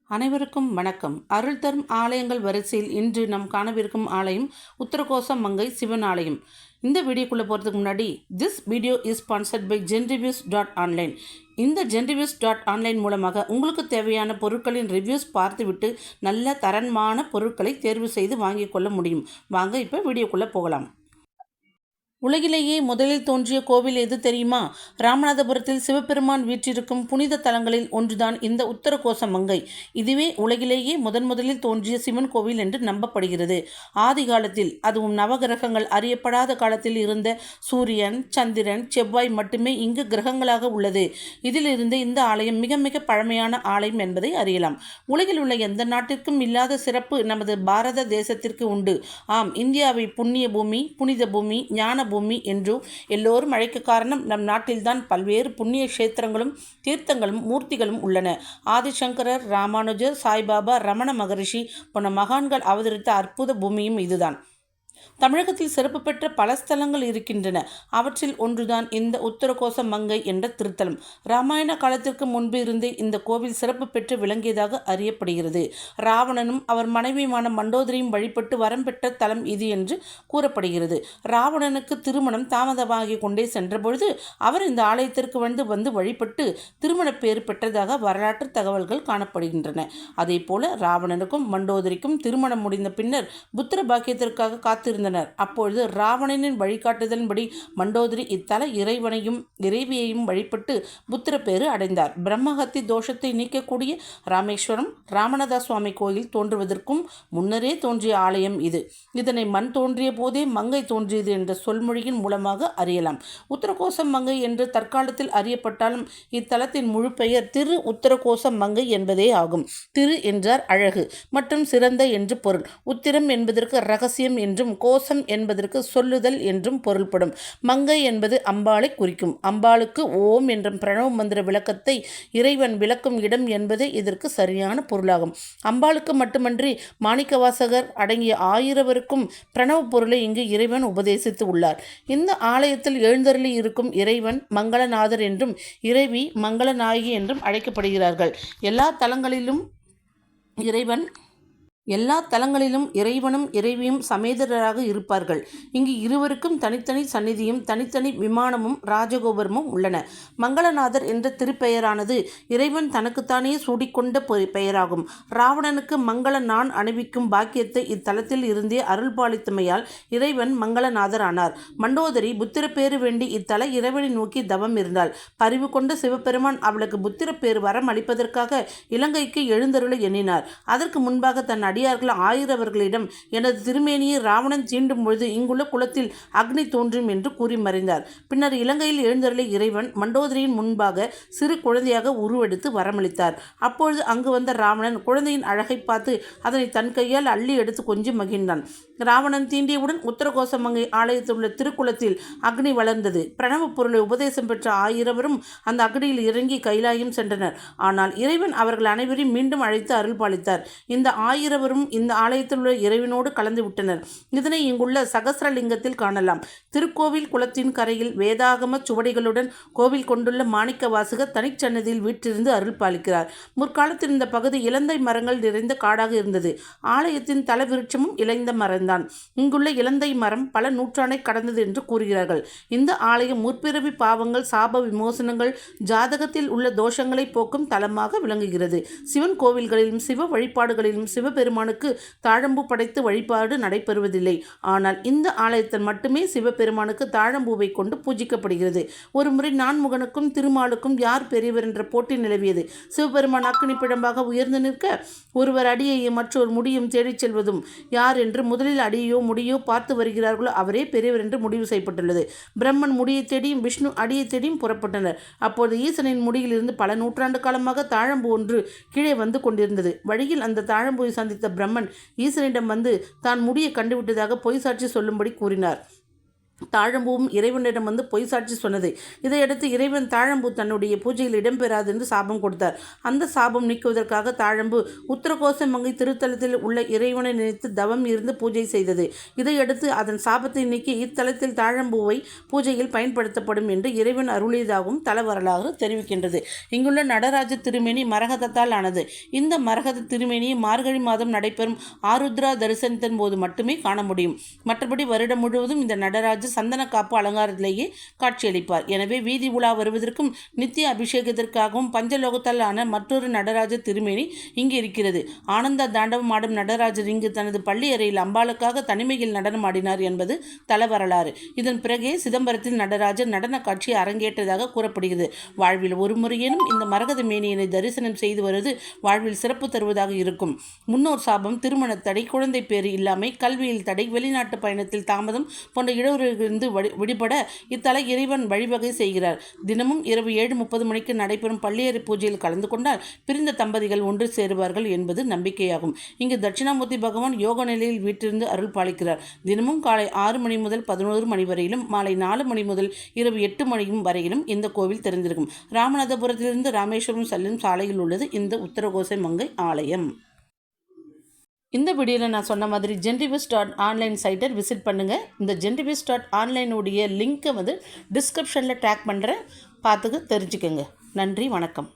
அனைவருக்கும் வணக்கம். அருள் தரும் ஆலயங்கள் வரிசையில் இன்று நாம் காணவிருக்கும் ஆலயம் உத்தரகோசம் மங்கை சிவன் ஆலயம். இந்த வீடியோக்குள்ளே போகிறதுக்கு முன்னாடி this video is sponsored by genreviews.online. இந்த genreviews.online மூலமாக உங்களுக்கு தேவையான பொருட்களின் ரிவ்யூஸ் பார்த்துவிட்டு நல்ல தரமான பொருட்களை தேர்வு செய்து வாங்கிக் கொள்ள முடியும். வாங்க இப்போ வீடியோக்குள்ளே போகலாம். உலகிலேயே முதலில் தோன்றிய கோவில் எது தெரியுமா? ராமநாதபுரத்தில் சிவபெருமான் வீற்றிருக்கும் புனித தலங்களில் ஒன்றுதான் இந்த உத்தரகோச மங்கை. இதுவே உலகிலேயே முதலில் தோன்றிய சிவன் கோவில் என்று நம்பப்படுகிறது. ஆதி காலத்தில், அதுவும் நவகிரகங்கள் அறியப்படாத காலத்தில் இருந்த சூரியன், சந்திரன், செவ்வாய் மட்டுமே இங்கு கிரகங்களாக உள்ளது. இதிலிருந்து இந்த ஆலயம் மிக மிக பழமையான ஆலயம் என்பதை அறியலாம். உலகில் உள்ள எந்த நாட்டிற்கும் இல்லாத சிறப்பு நமது பாரத தேசத்திற்கு உண்டு. ஆம், இந்தியாவை புண்ணிய பூமி, புனித பூமி, ஞான பூமி என்று எல்லோரும் அழைக்க காரணம் நம் நாட்டில்தான் பல்வேறு புண்ணிய கஷேத்திரங்களும் தீர்த்தங்களும் மூர்த்திகளும் உள்ளன. ஆதிசங்கரர், ராமானுஜர், சாய்பாபா, ரமண மகரிஷி போன்ற மகான்கள் அவதரித்த அற்புத பூமியும் இதுதான். தமிழகத்தில் சிறப்பு பெற்ற பல ஸ்தலங்கள் இருக்கின்றன. அவற்றில் ஒன்றுதான் இந்த உத்தரகோச மங்கை என்ற திருத்தலம். ராமாயண காலத்திற்கு முன்பு இருந்தே இந்த கோவில் சிறப்பு பெற்று விளங்கியதாக அறியப்படுகிறது. ராவணனும் அவர் மனைவியுமான மண்டோதரியும் வழிபட்டு வரம் பெற்ற தலம் இது என்று கூறப்படுகிறது. ராவணனுக்கு திருமணம் தாமதமாகி கொண்டே சென்றபொழுது அவர் இந்த ஆலயத்திற்கு வந்து வழிபட்டு திருமண பேறு பெற்றதாக வரலாற்று தகவல்கள் காணப்படுகின்றன. அதே போல ராவணனுக்கும் மண்டோதரிக்கும் திருமணம் முடிந்த பின்னர் புத்திர பாக்கியத்திற்காக காத்திருந்தனர். அப்பொழுது ராவணனின் வழிகாட்டுதலின்படி மண்டோதரி இத்தல இறைவனையும் இறைவியையும் வழிபட்டு புத்திர பேறு அடைந்தார். பிரம்மஹத்தி தோஷத்தை நீக்கக்கூடிய ராமேஸ்வரம் ராமநாத சுவாமி கோயில் தோன்றுவதற்கும் முன்னரே தோன்றிய ஆலயம் இது. இதனை மண் தோன்றிய போதே மங்கை தோன்றியது என்ற சொல்மொழியின் மூலமாக அறியலாம். உத்தரகோசம் மங்கை என்று தற்காலத்தில் அறியப்பட்டாலும் இத்தலத்தின் முழு பெயர் திரு உத்தரகோசம் மங்கை என்பதே ஆகும். திரு என்றார் அழகு மற்றும் சிறந்த என்று பொருள். உத்திரம் என்பதற்கு ரகசியம் என்றும் கோசம் என்பதற்கு சொல்லுதல் என்றும் பொருள்படும். மங்கை என்பது அம்பாளை குறிக்கும். அம்பாளுக்கு ஓம் என்ற பிரணவ மந்திர விளக்கத்தை இறைவன் விளக்கும் இடம் என்பது இதற்கு சரியான பொருளாகும். அம்பாளுக்கு மட்டுமன்றி மாணிக்கவாசகர் அடங்கிய 1000 பிரணவ பொருளை இங்கு இறைவன் உபதேசித்து உள்ளார். இந்த ஆலயத்தில் எழுந்தருளி இருக்கும் இறைவன் மங்களநாதர் என்றும் இறைவி மங்களநாயகி என்றும் அழைக்கப்படுகிறார்கள். எல்லா தலங்களிலும் இறைவனும் இறைவியும் சமேதராக இருப்பார்கள். இங்கு இருவருக்கும் தனித்தனி சந்நிதியும் தனித்தனி விமானமும் ராஜகோபுரமும் உள்ளன. மங்களநாதர் என்ற திருப்பெயரானது இறைவன் தனக்குத்தானே சூடிக்கொண்ட பெயராகும். ராவணனுக்கு மங்கள நான் அணிவிக்கும் பாக்கியத்தை இத்தலத்தில் இருந்தே அருள் பாலித்தமையால் இறைவன் மங்களநாதர் ஆனார். மண்டோதரி புத்திரப்பேறு வேண்டி இத்தல இறைவனை நோக்கி தவம் இருந்தாள். பரிவு கொண்ட சிவபெருமான் அவளுக்கு புத்திரப்பேறு வரம் அளிப்பதற்காக இலங்கைக்கு எழுந்தருள எண்ணினார். அதற்கு முன்பாக தன் அடியார்கள் 1000 எனது திருமேனியை ராவணன் தீண்டும் பொழுது இங்குள்ள குளத்தில் அக்னி தோன்றும் என்று கூறி மறைந்தார். பின்னர் இலங்கையில் எழுந்தருளை இறைவன் மண்டோதரியின் முன்பாக சிறு குழந்தையாக உருவெடுத்து வரமளித்தார். அப்பொழுது அங்கு வந்த ராவணன் குழந்தையின் அழகை பார்த்து அதனை தன் கையால் அள்ளி எடுத்து கொஞ்சி மகிழ்ந்தான். ராவணன் தீண்டியவுடன் உத்தரகோசமங்கை ஆலயத்தில் உள்ள திருக்குளத்தில் அக்னி வளர்ந்தது. பிரணவ பொருளை உபதேசம் பெற்ற 1000 அந்த அக்னியில் இறங்கி கைலாயம் சென்றனர். ஆனால் இறைவன் அவர்கள் அனைவரையும் மீண்டும் அழைத்து அருள் பாலித்தார். இந்த 1000 இந்த ஆலயத்தில் உள்ள இறைவனோடு கலந்து விட்டனர். இதனை இங்குள்ள சகசிரலிங்கத்தில் காணலாம். திருக்கோவில் குளத்தின் கரையில் வேதாகம சுவடிகளுடன் கோவில் கொண்டுள்ள மாணிக்க வாசகர் தனிச்சன்னதியில் வீற்றிருந்து அருள் பாலிக்கிறார். முற்காலத்தில் இந்த பகுதி இலந்தை மரங்கள் நிறைந்த காடாக இருந்தது. ஆலயத்தின் தல விருட்சமும் இளைந்த மரம்தான். இங்குள்ள இலந்தை மரம் பல நூற்றாண்டை கடந்தது என்று கூறுகிறார்கள். இந்த ஆலயம் முற்பிறவி பாவங்கள், சாப விமோசனங்கள், ஜாதகத்தில் உள்ள தோஷங்களை போக்கும் தலமாக விளங்குகிறது. சிவன் கோவில்களிலும் சிவ வழிபாடுகளிலும் சிவபெருமானுக்கு தாழம்பூ படைத்து வழிபாடு நடைபெறுவதில்லை. ஆனால் இந்த ஆலயத்தில் மட்டுமே சிவபெருமானுக்கு தாழம்பூவை கொண்டு பூஜிக்கப்படுகிறது. ஒரு முறை நான்முகனுக்கும் திருமாலுக்கும் யார் பெரியவர் என்ற போட்டி நிலவியது. சிவபெருமான் அக்னி பிழம்பாக உயர்ந்து நிற்க ஒருவர் அடியையும் மற்றொரு முடியும் தேடிச் செல்வதும் யார் என்று முதலில் அடியோ முடியோ பார்த்து வருகிறார்களோ அவரே பெரியவர் என்று முடிவு செய்யப்பட்டுள்ளது. பிரம்மன் முடியை தேடியும் விஷ்ணு அடியை தேடியும் புறப்பட்டனர். அப்போது ஈசனின் முடியிலிருந்து பல நூற்றாண்டு காலமாக தாழம்பூ ஒன்று கீழே வந்து கொண்டிருந்தது. வழியில் அந்த தாழம்பூவை சந்தித்த பிரம்மன் ஈசனிடம் வந்து தான் முடியை கண்டுவிட்டதாக பொய் சாட்சி சொல்லும்படி கூறினார். தாழம்பூவும் இறைவனிடம் வந்து பொய் சாட்சி சொன்னது. இதையடுத்து இறைவன் தாழம்பூ தன்னுடைய பூஜையில் இடம்பெறாது என்று சாபம் கொடுத்தார். அந்த சாபம் நீக்குவதற்காக தாழம்பூ உத்தரகோசமங்கை திருத்தலத்தில் உள்ள இறைவனை நினைத்து தவம் இருந்து பூஜை செய்தது. இதையடுத்து அதன் சாபத்தை நீக்கி இத்தலத்தில் தாழம்பூவை பூஜையில் பயன்படுத்தப்படும் என்று இறைவன் அருளியதாகவும் தல வரலாறு தெரிவிக்கின்றது. இங்குள்ள நடராஜ திருமேனி மரகதத்தால் ஆனது. இந்த மரகத திருமேனியை மார்கழி மாதம் நடைபெறும் ஆருத்ரா தரிசனத்தின் போது மட்டுமே காண முடியும். மற்றபடி வருடம் முழுவதும் இந்த நடராஜ சந்தன காப்பு அலங்காரத்திலேயே காட்சியளிப்பார். எனவே வீதி உலா வருவதற்கும் நித்திய அபிஷேகத்திற்காகவும் பஞ்சலோகத்தால் ஆன மற்றொரு நடராஜ திருமேனி இங்கு இருக்கிறது. ஆனந்த தாண்டவம் ஆடும் நடராஜர் இங்கு தனது பள்ளி அறையில் அம்பாளுக்காக தனிமையில் நடனம் ஆடினார் என்பது தல வரலாறு. இதன் பிறகே சிதம்பரத்தில் நடராஜர் நடன காட்சி அரங்கேற்றதாக கூறப்படுகிறது. வாழ்வில் ஒரு முறையேனும் இந்த மரகத மேனியனை தரிசனம் செய்து வருவது வாழ்வில் சிறப்பு தருவதாக இருக்கும். முன்னோர் சாபம், திருமண தடை, குழந்தை பேறு இல்லாமை, கல்வியில் தடை, வெளிநாட்டு பயணத்தில் தாமதம் போன்ற இடையூறுகளிலிருந்து விடுபட இத்தல இறைவன் வழிவகை செய்கிறார். தினமும் இரவு 7:30 மணிக்கு நடைபெறும் பள்ளியறை பூஜையில் கலந்து கொண்டால் பிரிந்த தம்பதிகள் ஒன்று சேருவார்கள் என்பது நம்பிக்கையாகும். இங்கு தட்சிணாமூர்த்தி பகவான் யோக நிலையில் வீட்டிலிருந்து அருள் பாலிக்கிறார். தினமும் காலை 6 மணி முதல் 11 மணி வரையிலும், மாலை 4 மணி முதல் இரவு 8 மணி வரையிலும் இந்த கோவில் திறந்திருக்கும். ராமநாதபுரத்திலிருந்து ராமேஸ்வரம் செல்லும் சாலையில் உள்ளது இந்த உத்தரகோசமங்கை ஆலயம். இந்த வீடியோவில் நான் சொன்ன மாதிரி genreviews.online சைட்டை விசிட் பண்ணுங்கள். இந்த genreviews.online உடைய லிங்க்கை வந்து டிஸ்கிரிப்ஷனில் டேக் பண்ணுறேன், பார்த்துக்க தெரிஞ்சுக்கோங்க. நன்றி, வணக்கம்.